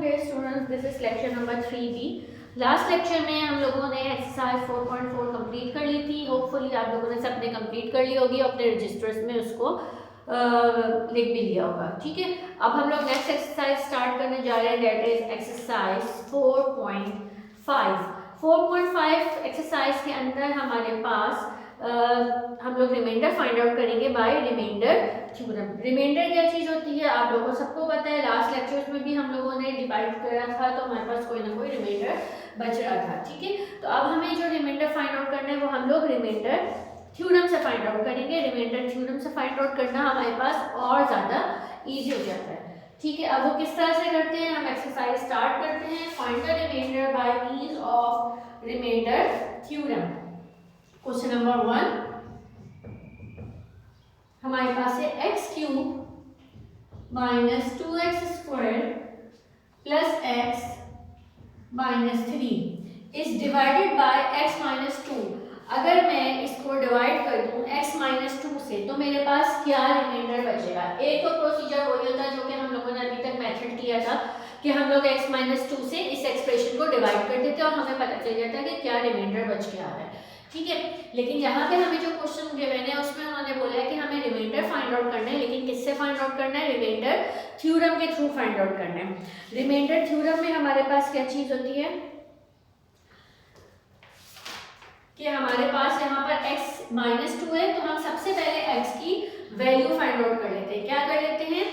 dear students, this is lecture number 3B. Last lecture में हम लोगों ने एक्सरसाइज 4.4 कंप्लीट कर ली थी. होपफुली आप लोगों ने सबने कंप्लीट कर ली होगी, अपने रजिस्टर्स में उसको लिख भी लिया होगा. ठीक है, अब हम लोग नेक्स्ट एक्सरसाइज स्टार्ट करने जा रहे हैं, दैट इज एक्सरसाइज 4.5. 4.5 एक्सरसाइज के अंदर हमारे पास हम लोग रिमाइंडर फाइंड आउट करेंगे बाय रिमाइंडर थ्योरम. रिमाइंडर क्या चीज़ होती है आप लोगों को सबको पता है. लास्ट लेक्चर्स में भी हम लोगों ने डिवाइड करा था, तो हमारे पास कोई ना कोई रिमाइंडर बच रहा था. ठीक है, तो अब हमें जो रिमाइंडर फाइंड आउट करना है वो हम लोग रिमाइंडर थ्योरम से फाइंड आउट करेंगे. रिमाइंडर थ्योरम से फाइंड आउट करना हमारे पास और ज़्यादा ईजी हो जाता है. ठीक है, अब वो किस तरह से करते हैं, हम एक्सरसाइज स्टार्ट करते हैं. Find the remainder by means of remainder theorem. Question number 1 हमारे पास है x cube minus 2x square plus x minus 3 is divided by x minus 2. अगर मैं इसको डिवाइड कर दूं x माइनस 2 से, तो मेरे पास क्या रिमाइंडर बचेगा. एक तो प्रोसीजर वही होता है जो कि हम लोगों ने अभी तक मेथड किया था कि हम लोग x माइनस 2 से इस एक्सप्रेशन को डिवाइड कर देते और हमें पता चल जाता है कि क्या रिमाइंडर बच गया है. ठीक है, लेकिन यहाँ पे हमें जो क्वेश्चन गिवन है उसमें उन्होंने बोला है कि हमें रिमाइंडर फाइंड आउट करना है, लेकिन किससे फाइंड आउट करना है, रिमाइंडर थ्योरम के थ्रू फाइंड आउट करना है. रिमाइंडर थ्योरम में हमारे पास क्या चीज होती है कि हमारे पास यहाँ पर x माइनस 2 है, तो हम सबसे पहले x की वैल्यू फाइंड आउट कर लेते हैं. क्या कर लेते हैं,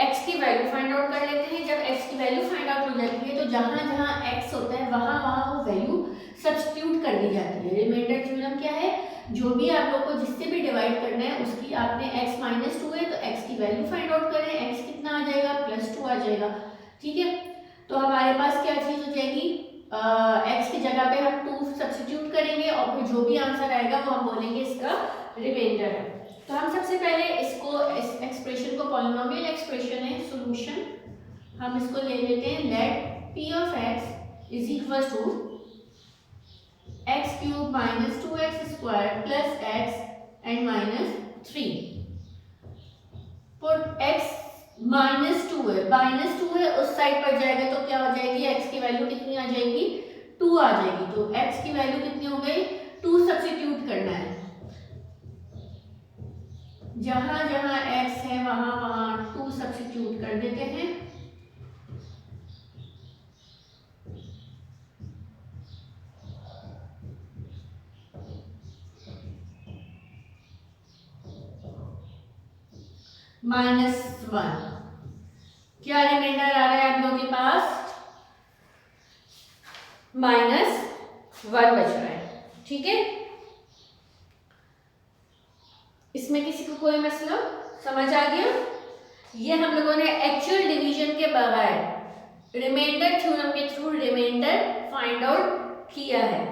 x की वैल्यू फाइंड आउट कर लेते हैं. जब x की वैल्यू फाइंड आउट हो जाती है तो जहाँ जहाँ x होता है वहाँ वहाँ वो वैल्यू सब्स्टिट्यूट कर दी जाती है. रिमाइंडर थ्योरम क्या है, जो भी आप लोग को जिससे भी डिवाइड करना है उसकी आपने x माइनस 2 है तो x की वैल्यू फाइंड आउट करें. x कितना आ जाएगा, प्लस 2 आ जाएगा. ठीक है, तो हमारे पास क्या चीज़ हो जाएगी, x की जगह पे हम 2 सब्स्टिट्यूट करेंगे और फिर जो भी आंसर आएगा वो हम बोलेंगे इसका रिमाइंडर है. तो हम सबसे पहले इसको इस एक्सप्रेशन को पॉलिनोमियल एक्सप्रेशन है, सॉल्यूशन हम इसको ले लेते हैं. Let p of x is equal to x cube minus 2x square plus x and minus 3. Put x minus 2 है, माइनस 2 है उस साइड पर जाएगा तो क्या हो जाएगी, x की वैल्यू कितनी आ जाएगी, 2 आ जाएगी. तो x की वैल्यू कितनी हो गई, 2 सब्स्टिट्यूट करना है. जहां जहां x है वहां वहां 2 सब्स्टिट्यूट कर देते हैं. -1 क्या रिमाइंडर आ रहा है आप लोगों के पास, -1 बच रहा है. ठीक है, इसमें किसी को कोई मसला समझ आ गया. ये हम लोगों ने एक्चुअल डिवीजन के बगैर रिमाइंडर थ्योरम के थ्रू रिमाइंडर फाइंड आउट किया है.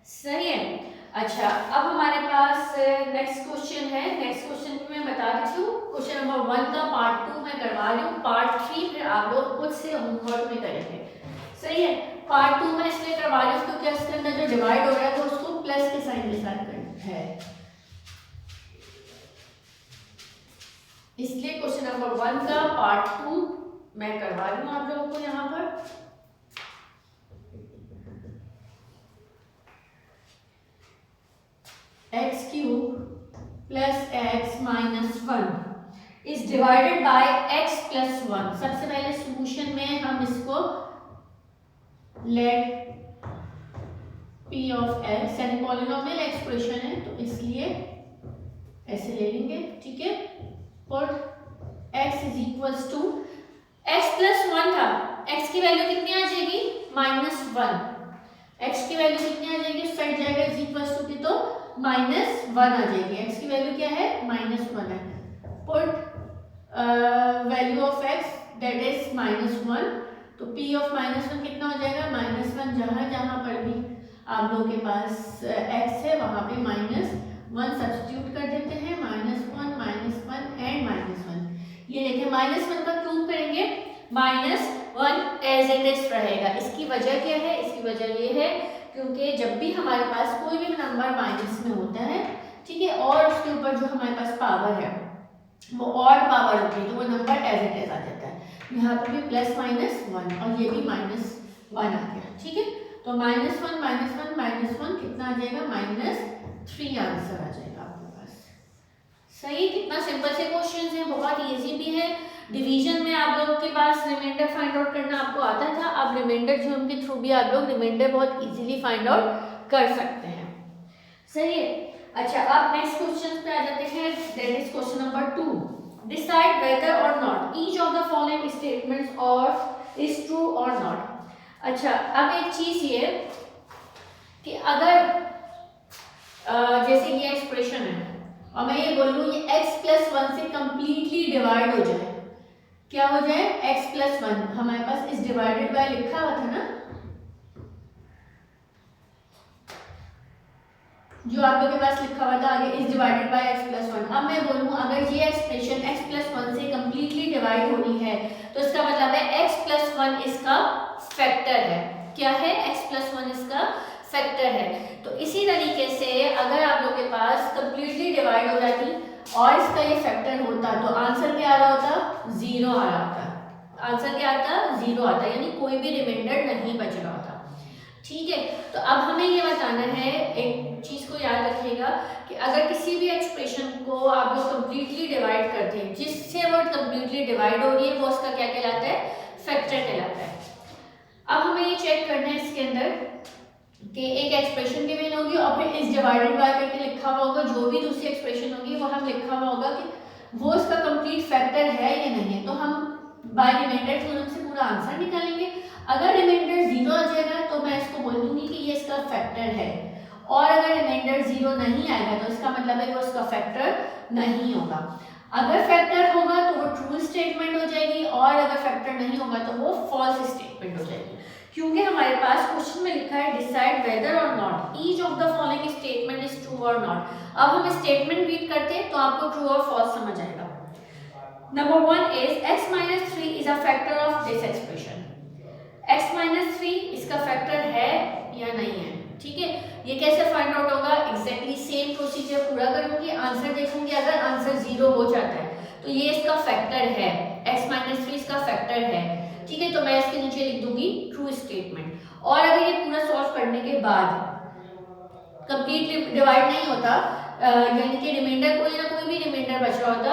सही है. अच्छा, अब हमारे पास नेक्स्ट क्वेश्चन है. नेक्स्ट क्वेश्चन मैं बता देती हूँ. क्वेश्चन नंबर 1 का पार्ट 2 मैं करवा रही हूँ, पार्ट 3 फिर आप लोग खुद से होमवर्क में करेंगे. सही है, पार्ट 2 में इसलिए करवा रही हूँ क्योंकि इसके अंदर जो डिवाइड हो रहा है तो उसको प्लस के साइन के साथ करना है, इसलिए क्वेश्चन नंबर 1 का पार्ट 2 मैं करवा रही हूँ आप लोगों को. यहाँ पर x cube plus x minus 1 is divided by x plus 1. सबसे पहले सॉल्यूशन में हम इसको लेट p ऑफ x यानी पॉलिनोमियल एक्सप्रेशन है तो इसलिए ऐसे ले लेंगे. ठीक है, put x is equals to x plus 1 था, x की वैल्यू कितनी आ जाएगी, -1. x की वैल्यू कितनी आ जाएगी, साइड जाएगा इज इक्वल्स टू की तो -1 आ जाएगी. x की वैल्यू क्या है, -1 है. Put value of x that is -1. तो p ऑफ -1 कितना हो जाएगा, -1. जहाँ जहाँ पर भी आप लोगों के पास x है वहाँ पे -1 सब्स्टिट्यूट कर देते हैं. -1 एंड -1. ये देखिए -1 का क्यूब करेंगे, -1 एज इट इज रहेगा. इसकी वजह क्या है, इसकी वजह ये है क्योंकि जब भी हमारे पास कोई भी नंबर माइनस में होता है, ठीक है, और उसके ऊपर जो हमारे पास पावर है वो ऑड पावर होती है तो वो नंबर एज इट इज आ जाता है. यहाँ पर भी प्लस माइनस 1 और ये भी माइनस 1 आ गया। ठीक है, तो माइनस वन कितना आ जाएगा, -3 आंसर आ जाएगा आपके पास। सही, कितना सिंपल से क्वेश्चंस हैं, बहुत इजी भी है। डिवीजन में आप लोगों के पास रिमाइंडर फाइंड आउट करना आपको आता था, अब रिमाइंडर थ्योरम के थ्रू भी आप लोग रिमाइंडर बहुत इजीली फाइंड आउट कर सकते हैं। सही है। अच्छा, अब नेक्स्ट क्वेश्चन पे आ जाते हैं, that is question number 2। Decide whether or not each of the following statements or is true or not. अच्छा, अब एक चीज ये कि अगर जैसे ये एक्सप्रेशन है और मैं ये बोलूँ ये x + 1 से कंप्लीटली डिवाइड हो जाए, क्या हो जाए, x + 1, हमारे पास इस डिवाइडेड बाय लिखा हुआ था ना, जो आप लोगों के पास लिखा हुआ था आगे, इज डिवाइडेड बाय x + 1। अब मैं बोलूँ अगर ये एक्सप्रेशन x + 1 से कंप्लीटली डिवाइड हो रही है तो इसका मतलब है x + 1 इसका फैक्टर है। क्या है, x + 1 इसका फैक्टर है। तो इसी तरीके से अगर आप लोग के पास कंप्लीटली डिवाइड हो जाती और इसका ये फैक्टर होता तो आंसर क्या आ रहा होता, 0 आ रहा होता। आंसर क्या आता, 0 आता, यानी कोई भी रिमाइंडर नहीं बच रहा होता। ठीक है, तो अब हमें ये बताना है, एक चीज को याद रखिएगा कि अगर किसी भी एक्सप्रेशन को आप लोग कंप्लीटली डिवाइड करते हैं, जिससे वर्ड कंप्लीटली डिवाइड हो रही है वो उसका क्या कहलाता है, फैक्टर कहलाता है। अब हमें ये चेक करना है इसके अंदर कि एक एक्सप्रेशन गिवन होगी और फिर इस डिवाइडेड बाय करके लिखा हुआ होगा, जो भी दूसरी एक्सप्रेशन होगी वो हम लिखा हुआ होगा कि वो इसका कंप्लीट फैक्टर है या नहीं है। तो हम बाय रिमाइंडर थ्योरम से पूरा आंसर निकालेंगे। अगर रिमाइंडर 0 आ जाएगा तो मैं इसको बोलूंगी कि ये इसका फैक्टर है, और अगर रिमाइंडर 0 नहीं आएगा तो इसका मतलब है वो इसका फैक्टर नहीं होगा। अगर फैक्टर होगा तो वो ट्रू स्टेटमेंट हो जाएगी, और अगर फैक्टर नहीं होगा तो वो फॉल्स स्टेटमेंट हो जाएगी। क्योंकि हमारे पास क्वेश्चन में लिखा है decide whether or not each of the following statement is true or not. अब हम स्टेटमेंट रीड करते हैं तो आपको ट्रू और फॉल्स समझ आएगा। Number 1 is x - 3 is a factor of this expression. x - 3 इसका फैक्टर है या नहीं है। ठीक है, ये कैसे फाइंड आउट होगा, एग्जैक्टली सेम प्रोसीजर पूरा करूंगी, आंसर देखूंगी, अगर आंसर 0 हो जाता है तो ये इसका फैक्टर है, x - 3 इसका फैक्टर है। ठीक है, तो मैं इसके नीचे लिख दूंगी ट्रू स्टेटमेंट। और अगर ये पूरा सॉल्व करने के बाद कंप्लीटली डिवाइड नहीं होता, यानी कि रिमाइंडर कोई ना कोई भी रिमाइंडर बच रहा होता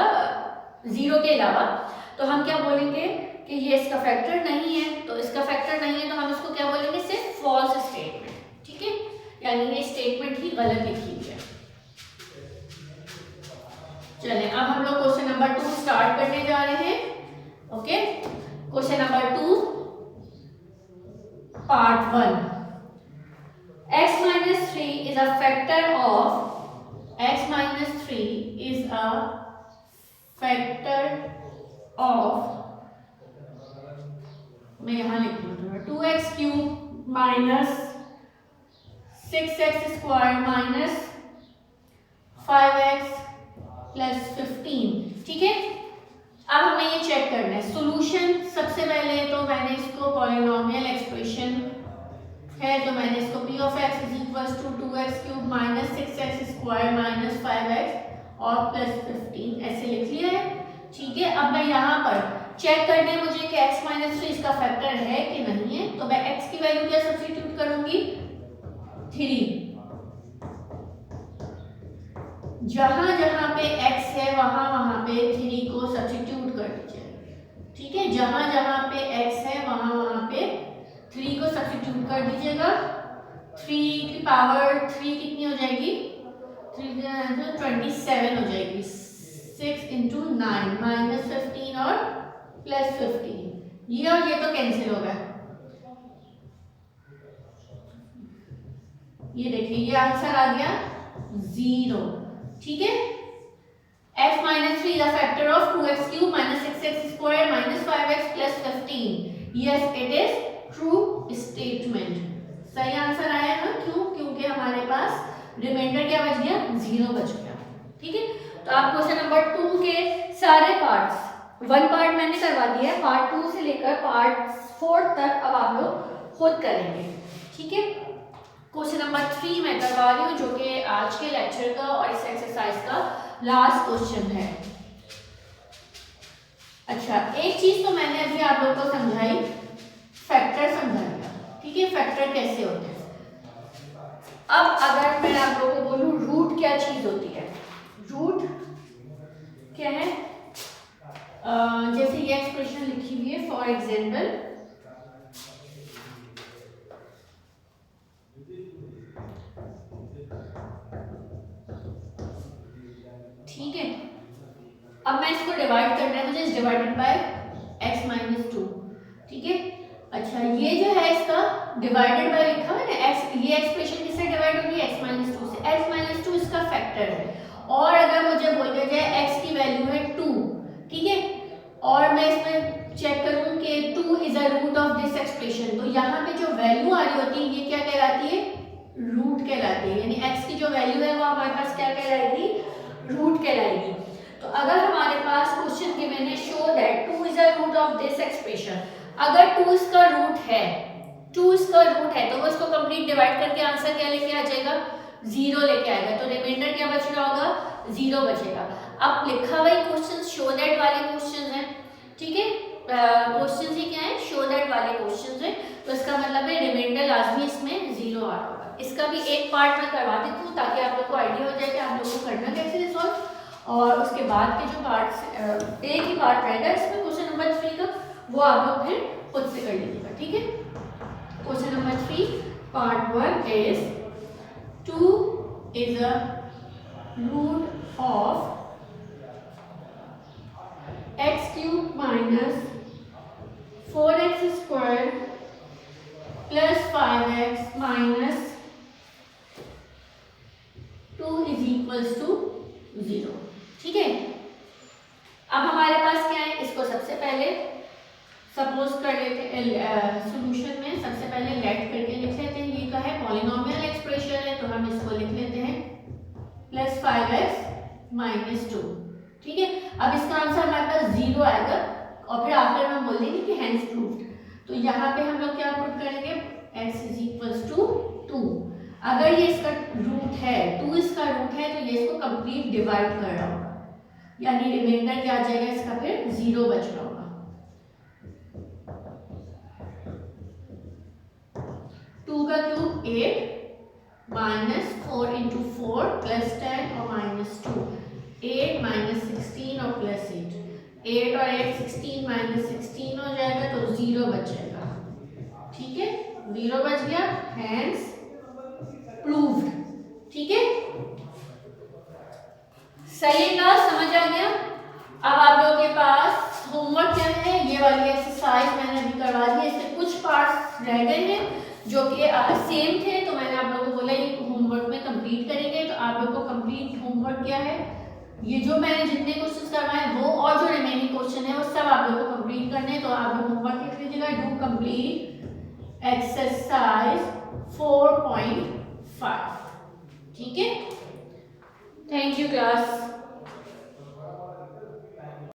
0 के अलावा, तो हम क्या बोलेंगे कि ये इसका फैक्टर नहीं है। तो इसका फैक्टर नहीं है तो हम इसको क्या बोलेंगे, सिर्फ फॉल्स स्टेटमेंट। ठीक है, यानी ये स्टेटमेंट ही गलत लिखी हुई है। चलें, अब हम लोग क्वेश्चन नंबर 2 स्टार्ट करने जा रहे हैं। Okay, question number 2 part 1। x - 3 is a factor of x - 3 is a factor of, मैं यहाँ लिख दूँ 2x³ minus 6x² minus 5x plus 15। ठीक है, अब हमें ये चेक करना है सॉल्यूशन। सबसे पहले तो मैंने इसको पॉलिनोमियल एक्सप्रेशन है तो मैंने इसको p of x = 2x³ minus 6x² minus 5x और प्लस 15 ऐसे लिख लिया है। ठीक है, अब मैं यहाँ पर चेक करना है मुझे कि x - 3 इसका फैक्टर है कि नहीं है, तो मैं x की वैल्यू क्या सब्स्टिट्यूट करूंगी, 3। जहां जहां पे x है वहां वहां पे 3 को सब्स्टिट्यूट कर दीजिए। ठीक है, जहां जहां पे x है वहां वहां पे 3 को सब्स्टिट्यूट कर दीजिएगा। 3 की पावर 3 कितनी हो जाएगी, 27 हो जाएगी। 6 × 9 माइनस 15 और प्लस 15, ये और ये तो कैंसिल हो गया। ये देखिए ये आंसर आ गया 0। ठीक है, x - 3 is a factor of 2x³ minus 6x² minus 5x plus 15। Yes, it is true statement। सही आंसर आया ना, क्यों, क्योंकि हमारे पास रिमाइंडर क्या बच गया, 0 बच गया। ठीक है, तो आप क्वेश्चन नंबर 2 के सारे पार्ट्स, 1 पार्ट मैंने करवा दिया है, पार्ट 2 से लेकर पार्ट 4 तक अब आप लोग खुद करेंगे। ठीक है, क्वेश्चन नंबर 3 मैं करवा रही हूँ, जो कि आज के लेक्चर का और इस एक्सरसाइज का लास्ट क्वेश्चन है। अच्छा, एक चीज तो मैंने अभी आप लोगों को समझाई, फैक्टर समझा दिया, ठीक है, फैक्टर कैसे होते हैं। अब अगर मैं आप लोगों को बोलूं रूट क्या चीज होती है, रूट क्या है, जैसे ये एक्सप्रेशन लिखी हुई है फॉर एग्जाम्पल, ठीक है। अब मैं इसको डिवाइड करना है मुझे, divided by x minus two, ठीक है। अच्छा, ये जो है इसका डिवाइडेड बाय लिखा है ना x, ये एक्सप्रेशन किससे डिवाइड होगी, x माइनस टू से। x माइनस टू इसका फैक्टर है, और अगर मुझे बोल दिया जाए x की वैल्यू है 2, ठीक है, और मैं इसमें चेक करूं कि 2 is a root of this expression, तो यहाँ पे जो वैल्यू आ रही होती है ये क्या कहलाती है, रूट कहलाती है, यानी x की जो वैल्यू है वो हमारे पास क्या कहलाएगी, रूट कहलाएगी। तो अगर हमारे पास क्वेश्चन गिवन है show that 2 is a root of this expression, अगर 2 इसका रूट है, 2 इसका रूट है, तो वो इसको कंप्लीट डिवाइड करके आंसर क्या लेके आ जाएगा, 0 लेके आएगा, तो रिमाइंडर क्या बच रहा होगा, 0 बचेगा। अब लिखा हुआ क्वेश्चन शो दैट वाले क्वेश्चन है, ठीक है, क्वेश्चन ही क्या है, शो दैट वाले क्वेश्चन है, तो इसका मतलब है रिमाइंडर लाजमी इसमें 0 आ रहा होगा। इसका भी एक पार्ट मैं करवा देती हूँ ताकि आप लोग को आइडिया हो जाए कि आप लोगों को करना कैसे सॉल्व, और उसके बाद के जो पार्ट्स, एक ही पार्ट रहेगा इसमें क्वेश्चन नंबर 3 का, वो आप लोग फिर खुद से कर लीजिएगा, ठीक है। Question number 3 part 1 is 2 is a root of x cube minus 4x square plus 5x minus 2 is equals to 0, ठीक है। अब हमारे पास क्या है, इसको सबसे पहले सपोज कर लेते हैं, सॉल्यूशन में सबसे पहले लेट करके लिख लेते हैं, ये क्या है, पॉलिनोमियल एक्सप्रेशन है, तो हम इसको लिख लेते हैं प्लस 5x माइनस 2, ठीक है। अब इसका आंसर हमारे पास 0 आएगा, और फिर आखिर में हम बोल देंगे कि हेंस प्रूव्ड, तो यहाँ पे हम लोग क्या पुट करेंगे, x इज इक्वल्स टू 2। अगर ये इसका रूट है, 2 इसका रूट है, तो ये इसको कंप्लीट डिवाइड कर रहा होगा, यानी रिमाइंडर क्या आ जाएगा इसका, फिर 0 बच रहा होगा। 2 का क्यूब 8 माइनस 4 इंटू 4 प्लस 10 और माइनस 2, 8 माइनस 16 और प्लस 8, 8 और 8 16 माइनस 16 हो जाएगा, तो 0 बच जाएगा, ठीक है, 0 बच गया, हेंस प्रूव्ड, ठीक है। सही है क्लास, समझ आ गया। अब आप लोगों के पास होमवर्क क्या है, ये वाली एक्सरसाइज मैंने अभी करवा दी, इसके कुछ पार्ट्स रह गए हैं जो कि सेम थे, तो मैंने आप लोगों को बोला ये होमवर्क में कंप्लीट करेंगे, तो आप लोगों को कंप्लीट होमवर्क क्या है, ये जो मैंने जितने क्वेश्चंस करवाए वो और जो रिमेनिंग क्वेश्चन है वो सब आप लोगों को कंप्लीट करने हैं, तो आप लोग होमवर्क लिख लीजिएगा, डू कंप्लीट एक्सरसाइज 4.5, ठीक है। Thank you class.